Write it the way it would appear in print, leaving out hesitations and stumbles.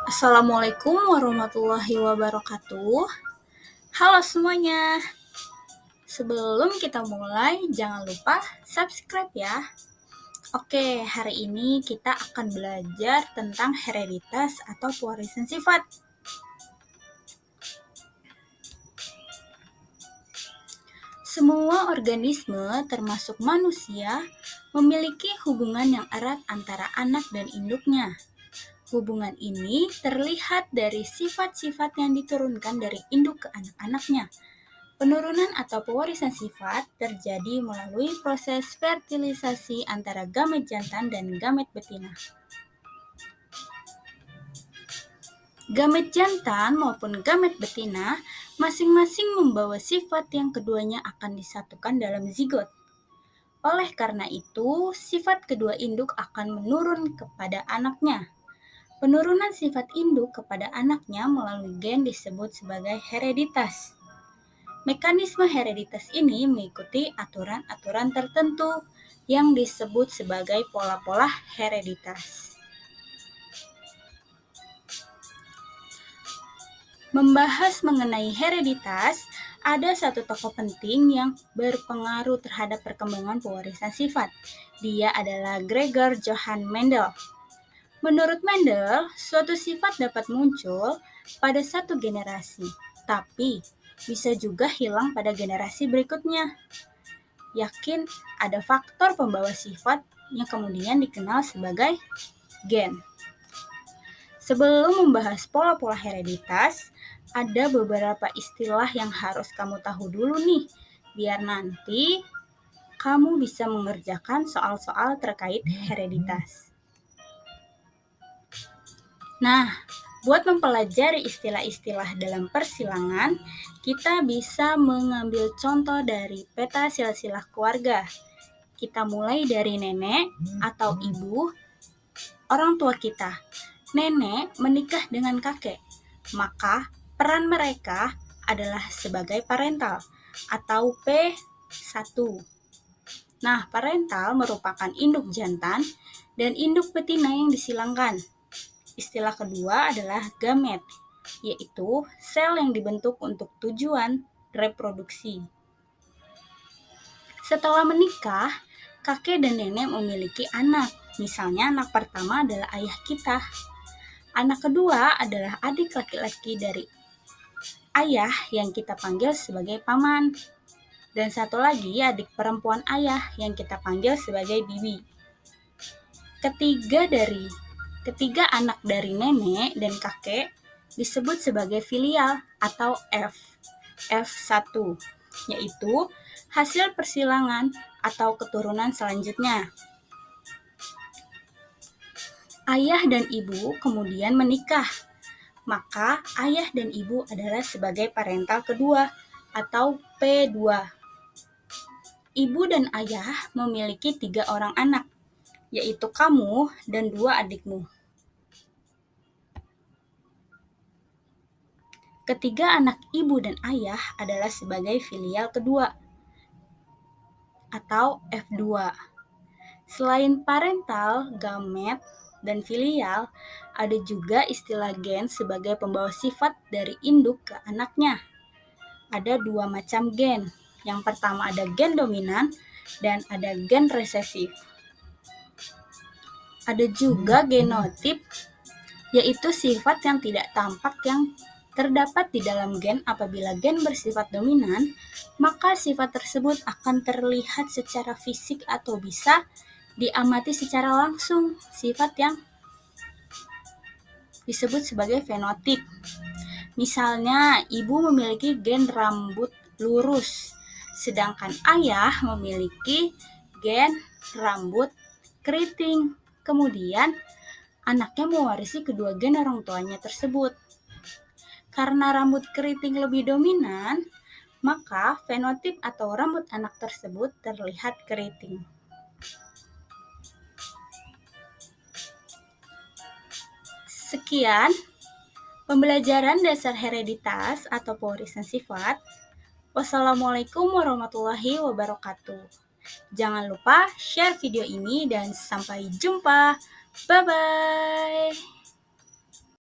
Assalamualaikum warahmatullahi wabarakatuh. Halo semuanya. Sebelum kita mulai, jangan lupa subscribe ya. Oke, hari ini kita akan belajar tentang hereditas atau pewarisan sifat. Semua organisme, termasuk manusia, memiliki hubungan yang erat antara anak dan induknya. Hubungan ini terlihat dari sifat-sifat yang diturunkan dari induk ke anak-anaknya. Penurunan atau pewarisan sifat terjadi melalui proses fertilisasi antara gamet jantan dan gamet betina. Gamet jantan maupun gamet betina masing-masing membawa sifat yang keduanya akan disatukan dalam zigot. Oleh karena itu, sifat kedua induk akan menurun kepada anaknya. Penurunan sifat induk kepada anaknya melalui gen disebut sebagai hereditas. Mekanisme hereditas ini mengikuti aturan-aturan tertentu yang disebut sebagai pola-pola hereditas. Membahas mengenai hereditas, ada satu tokoh penting yang berpengaruh terhadap perkembangan pewarisan sifat. Dia adalah Gregor Johann Mendel. Menurut Mendel, suatu sifat dapat muncul pada satu generasi, tapi bisa juga hilang pada generasi berikutnya. Yakin ada faktor pembawa sifat yang kemudian dikenal sebagai gen. Sebelum membahas pola-pola hereditas, ada beberapa istilah yang harus kamu tahu dulu nih, biar nanti kamu bisa mengerjakan soal-soal terkait hereditas. Nah, buat mempelajari istilah-istilah dalam persilangan, kita bisa mengambil contoh dari peta silsilah keluarga. Kita mulai dari nenek atau ibu, orang tua kita. Nenek menikah dengan kakek, maka peran mereka adalah sebagai parental atau P1. Nah, parental merupakan induk jantan dan induk betina yang disilangkan. Istilah kedua adalah gamet, yaitu sel yang dibentuk untuk tujuan reproduksi. Setelah menikah, kakek dan nenek memiliki anak. Misalnya anak pertama adalah ayah kita. Anak kedua adalah adik laki-laki dari ayah yang kita panggil sebagai paman. Dan satu lagi adik perempuan ayah yang kita panggil sebagai bibi. Ketiga anak dari nenek dan kakek disebut sebagai filial atau F1, yaitu hasil persilangan atau keturunan selanjutnya. Ayah dan ibu kemudian menikah, maka ayah dan ibu adalah sebagai parental kedua atau P2. Ibu dan ayah memiliki 3 orang anak, yaitu kamu dan 2 adikmu. Ketiga anak ibu dan ayah adalah sebagai filial kedua atau F2. Selain parental, gamet, dan filial, ada juga istilah gen sebagai pembawa sifat dari induk ke anaknya. Ada 2 macam gen. Yang pertama ada gen dominan dan ada gen resesif. Ada juga genotip, yaitu sifat yang tidak tampak yang terdapat di dalam gen. Apabila gen bersifat dominan, maka sifat tersebut akan terlihat secara fisik atau bisa diamati secara langsung, sifat yang disebut sebagai fenotip. Misalnya, ibu memiliki gen rambut lurus, sedangkan ayah memiliki gen rambut keriting. Kemudian, anaknya mewarisi kedua gen orang tuanya tersebut. Karena rambut keriting lebih dominan, maka fenotip atau rambut anak tersebut terlihat keriting. Sekian pembelajaran dasar hereditas atau pewarisan sifat. Wassalamualaikum warahmatullahi wabarakatuh. Jangan lupa share video ini dan sampai jumpa. Bye-bye.